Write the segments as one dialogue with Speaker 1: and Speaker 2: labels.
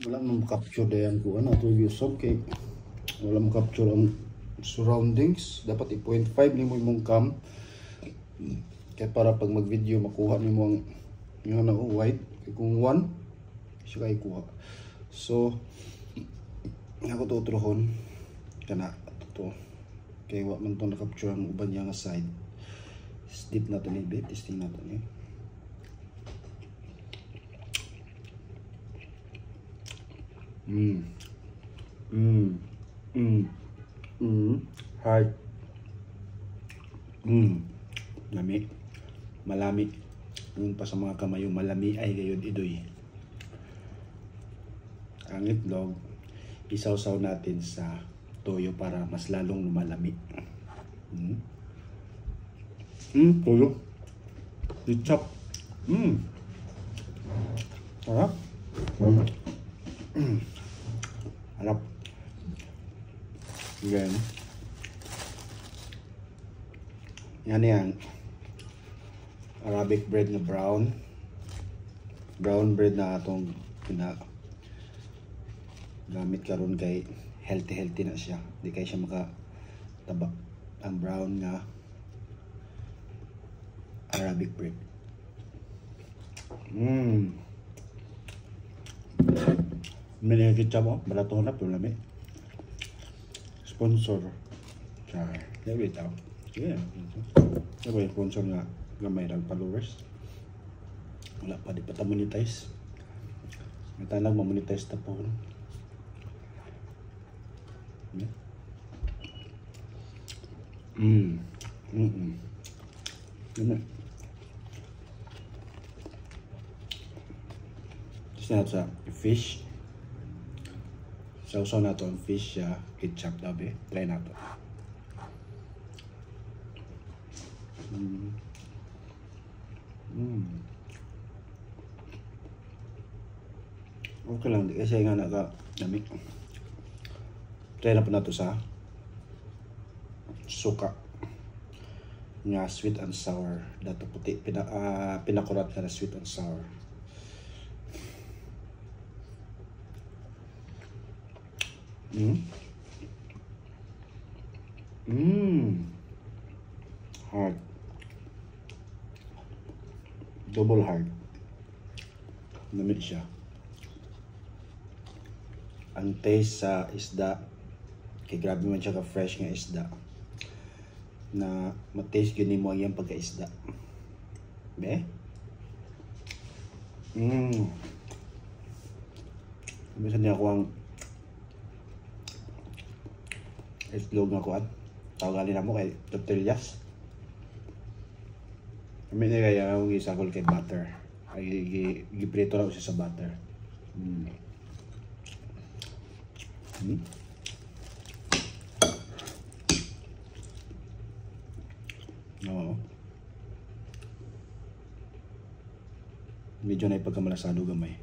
Speaker 1: wala mo capture dayan ko ano to Yusuf kay wala mo capture ang surroundings. Dapat i-0.5 nimo imong cam kaya para pag mag video makuha nimo ang yung na white. Kaya kung 1 siya kay kuha. So ako tuturuhon kana to kay wa man to na capture ang uban niya nga side. Dip na to ni bit, testing na to ni. Hard. Lami. Malami. Yung pa sa mga kamay yung malami ay gayon idoy. Ang itlog isaw-saw natin sa toyo para mas lalong lumalami. Toyo. Ketchup. Sarap. Harap. Again. Yan yan. Arabic bread na brown. Brown bread na atong gamit karon kay healthy na siya. Di kay siya makataba. Ang brown nga Arabic bread. May ketchup mo, barato na pero lami. Sponsor. Char. Wait out. Yeah. Diba yung sponsor nga gamay ng followers. Wala pa, di pa ta monetize. May tanag ma-monetize ta po. Tapos na sa fish. Sausaw na ito ang fish siya, ketchup dabi. Try na ito. Okay lang, kasi nga naka-dami. Try na po na ito sa suka nga sweet and sour. Dato puti, pinakurat na sweet and sour. Hard. Double hard. Namit siya. Ang taste sa isda, kay grabe man siya ka-fresh nga isda. Na ma-taste yun mo ang pagka-isda. Be? Bisan niya ako ang itlog nga kuan. Tawagalin na mo kay tortillas. Kami na kaya akong isagol kay butter. Ay, giprito lang siya sa butter. Oo. Medyo na ipagkamalasado gamay.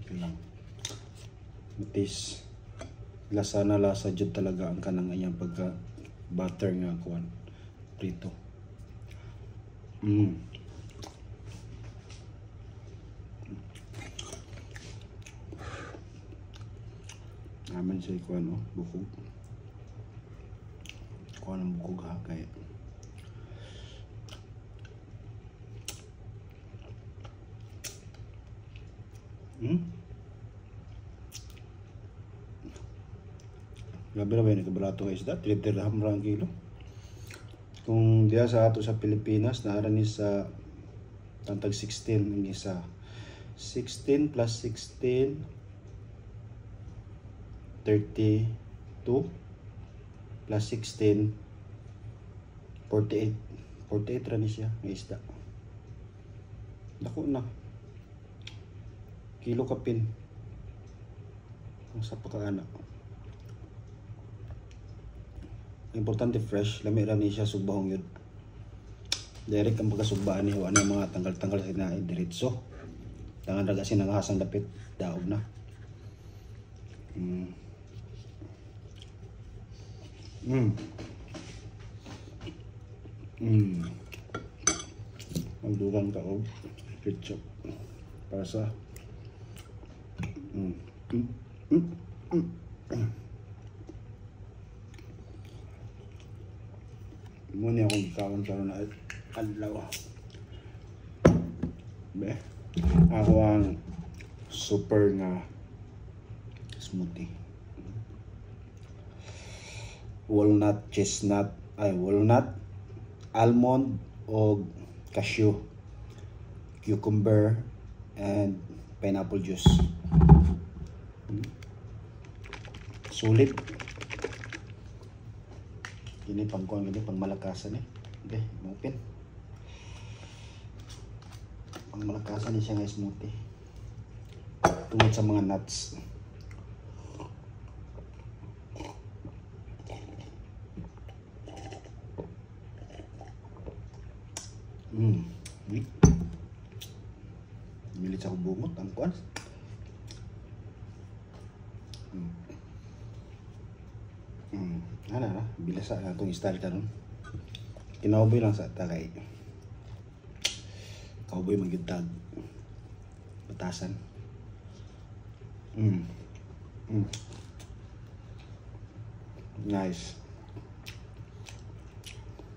Speaker 1: Okay lang. Matis. Lasa na lasa dyan talaga ang kanang ayang pagka butter nga kuan prito. Naman siya kuan bukog. Kuan ang bukog ha kaya. Grabe na ba yun, kabarato nga isda, 3 dirham ra ang kilo. Kung diya sa ato sa Pilipinas, naara ni sa tantag 16 ang isa. 16 plus 16, 32 plus 16, 48. 48 ra ni siya ang isda. Dako na. Kilo kapin. Ang sa pagkaana. Importante fresh, lami ra ni siya sugbahong yun. Direct ang pagkasugbaan niya, ano yung mga tanggal-tanggal sa kinain diretso. Tangan na kasi nanghasang dapit, daog na. Ang dugang taog, ketchup para sa Mm. Mm. Mm. Mm. Muna akong ikawan sa na adlaw. Be, ako ang super nga smoothie. Walnut, chestnut, walnut, almond, o cashew, cucumber, and pineapple juice. Sulit. Ini pangkuan gini pang malakasan eh. Okay, open. Pang malakasan ni siya nga smoothie. Tungod sa mga nuts. Milit sa bungot ang kuan. Ano na, bilas sa itong style karon. Kinauboy lang sa tagay. Cowboy magyutag. Batasan. Nice.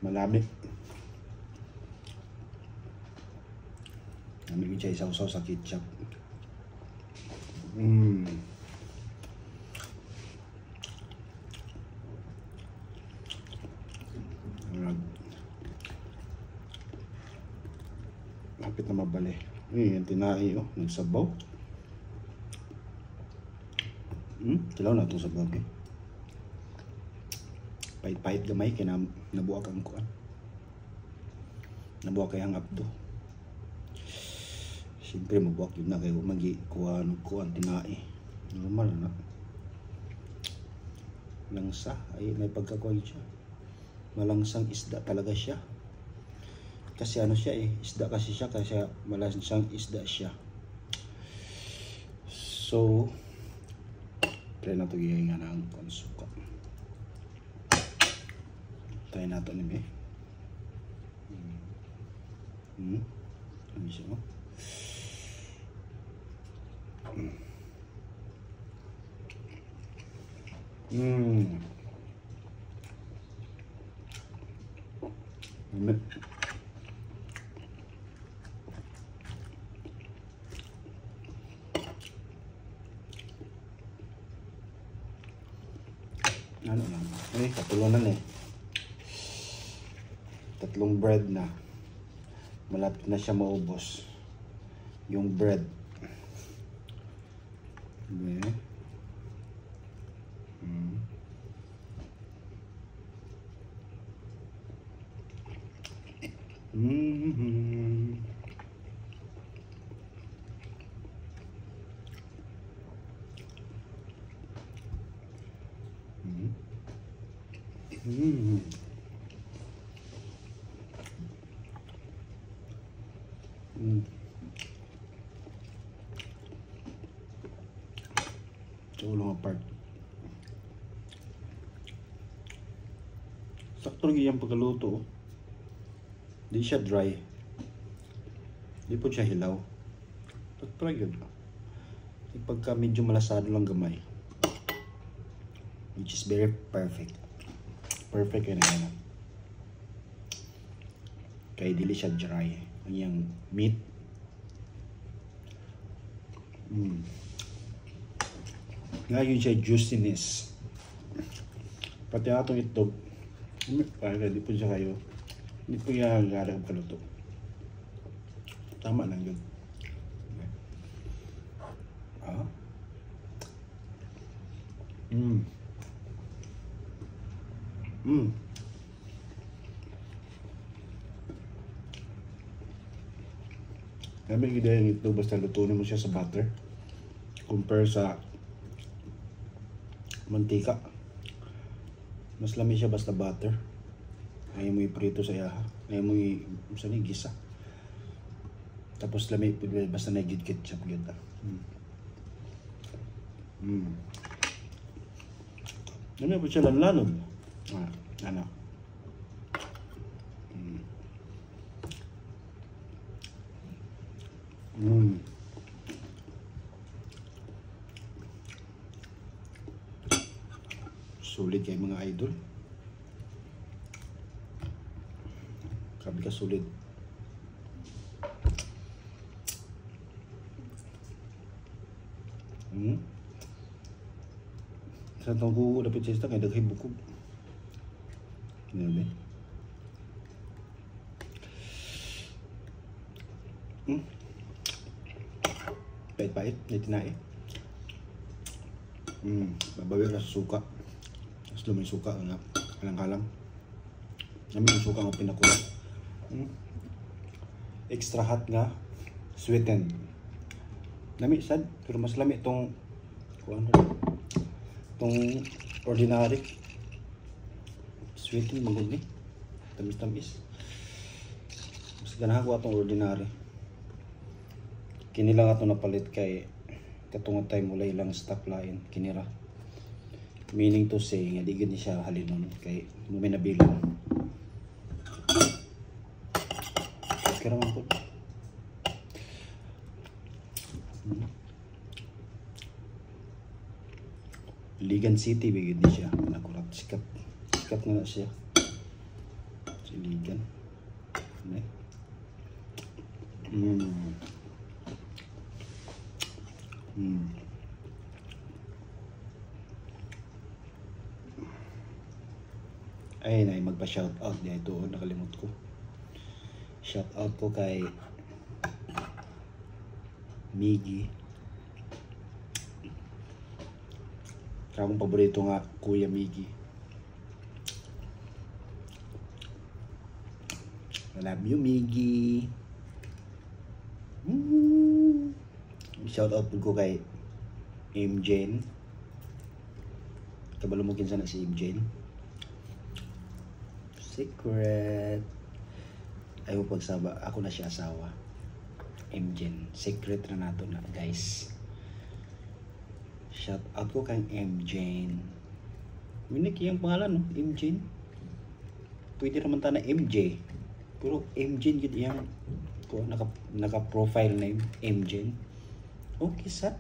Speaker 1: Malami. Namigin siya isaw-saw sa ketchup. Lapit na mabali. Yung tinai, oh, nagsabaw. Tilaw na itong sabaw. Eh. Pahit-pahit gamay, kaya nabuwag ang kuan. Nabuwag kaya ang abdo. Siyempre, mabuwag yun na kayo kuan tinai. Normal na. Langsa, ay may pagkakuan siya. Malangsang isda talaga siya. Kasi ano siya eh, isda kasi siya, kasi malansang isda siya. So, try na ito gihinga ng konsuka. Try na ito ni Ano siya mo? Ano lang, katulunan eh. Tatlong bread na. Malapit na siya maubos. Yung bread. Okay. Tulong apart. Sakto lagi yung pagkaluto. Di siya dry. Di po siya hilaw. Sakto lagi yun. Pagka medyo malasado lang gamay. Which is very perfect. Perfect yun na. Kaya dili siya dry. Ang yung meat. Ngayon siya juiciness. Pati ang atong itlog. Di po siya kayo. Hindi po yung garang kaluto. Tama lang yun. May ideya yung itlog basta lutunin mo siya sa butter. Compare sa mantika. Mas lami siya basta butter. Ayaw mo iprito sa yaha. Ayaw mo gisa. Tapos lami basta nagigit ketchup yun. Ano ba siya lanlanon? Ano? Solid kay mga idol. Grabe ka solid. Sa itong kuko dapat siya kaya daghay bukog. Grabe. Pait-pait, may tinae. Babawi na sa suka. Mas lumay suka nga. Kalang-kalang. Namin yung suka nga pinakula. Extra hot nga. Sweetened. Lami sad. Pero mas lami itong ordinary. Sweetened magod ni. Tamis-tamis. Mas ganahan ko itong ordinary. Kini lang ato napalit kay katungod tayo mula ilang stock line kinira. Meaning to say nga di gani siya halinon kay may nabilang. Kira man po. Ligan City bigid ni siya nakurat sikat na siya si Ligan. Ay na magpa-shout out dito, nakalimot ko. Shout out ko kay Miggy. Akong paborito nga Kuya Miggy. I love you Miggy. Shout out ko kay MJ. Kabalumugin sana si MJ. Secret. Ayaw pagsaba. Ako na siya asawa. MJ. Secret na nato na guys. Shout out ko kay MJ. Minik yung pangalan no? MJ. Pwede naman ta na MJ. Pero MJ yun yung naka-profile name MJ. Okay, sat.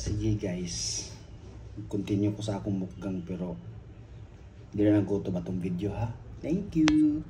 Speaker 1: Sige guys. Continue ko sa akong mukgang pero hindi na nag-go to ba tong video ha. Thank you.